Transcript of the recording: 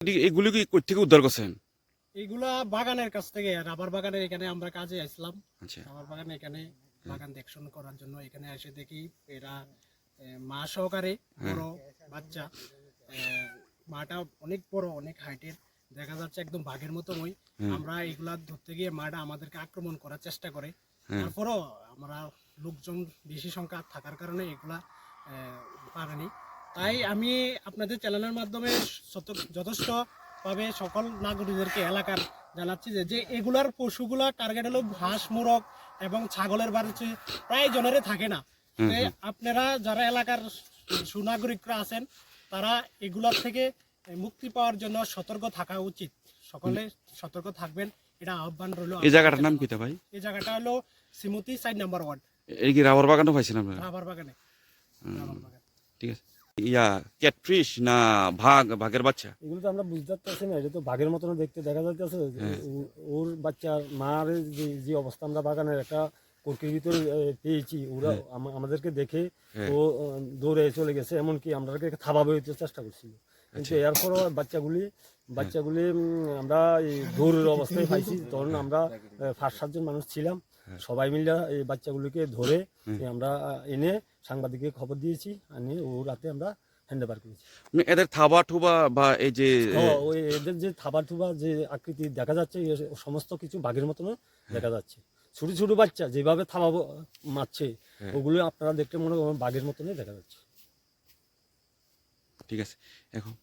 এগুলি কি কই থেকে উদ্ধার করছেন? এইগুলা বাগানের কাছ থেকে, রাবার বাগানের এখানে আমরা কাজে আসলাম। আচ্ছা। রাবার বাগানে এখানে বাগান দেখশন করার জন্য এখানে এসে দেখি এরা মা সহকারে বড় বাচ্চা, মাটা অনেক বড়, অনেক হাইটের, দেখা যাচ্ছে একদম বাঘের মতো। ওই আমরা এগুলা ধরতে গিয়ে মাটা আমাদেরকে আক্রমণ করার চেষ্টা করে। তারপরও আমরা লোকজন বেশি সংখ্যা থাকার কারণে এগুলা পারেনি। তাই আমি আপনাদের চ্যানেলের মাধ্যমে যথেষ্ট ভাবে সকল নাগরিকদেরকে এলাকার জানাচ্ছি যে এগুলার পশুগুলা টার্গেট হলো হাঁস, মুরগ এবং ছাগলের বাড়িতে প্রায় জনেরে থাকে না। আপনারা যারা এলাকার সুনাগরিকরা আছেন তারা এগুলার থেকে মুক্তি পাওয়ার জন্য সতর্ক থাকা উচিত। সকলে সতর্ক থাকবেন, এটা আহ্বান রইল। এই জায়গাটার নাম কিটা ভাই? এই জায়গাটা হলো সিমতি সাইড নাম্বার 1, এই কি রাবার বাগানও পাইছেন আপনারা? রাবার বাগানে। রাবার বাগান। ঠিক আছে। ক্যাটফিশ না বাঘের বাচ্চা? এগুলো তো আমরা বুঝতে পারছি না, এটা তো বাঘের মতন দেখতে দেখা যাচ্ছে। ওর বাচ্চা মার যে অবস্থা আমরা বাগানের একটা কোরকির ভিতরে পেয়েছি, ওরা আমাদেরকে দেখে ও দৌড়ে চলে গেছে, এমনকি আমাদেরকে থাবাবে চেষ্টা করছিল, কিন্তু এরপরও বাচ্চাগুলি আমরা এই দৌড়ের অবস্থায় পাইছি। তখন আমরা 5-7 জন মানুষ ছিলাম, সবাই মিলে এই বাচ্চাগুলিকে ধরে আমরা এনে সাংবাদিককে খবর দিয়েছি, আনিয়ে ও রাতে আমরা হ্যান্ডওভার করেছি। এদের থাবা ঠুবা বা এই যে ওই এদের যে থাবা থুবা যে আকৃতি দেখা যাচ্ছে, সমস্ত কিছু বাঘের মতন দেখা যাচ্ছে। ছোট ছোট বাচ্চা যেভাবে থাবা মারছে, ওগুলো আপনারা দেখতে মনে করেন বাঘের মতনই দেখা যাচ্ছে। ঠিক আছে। এখন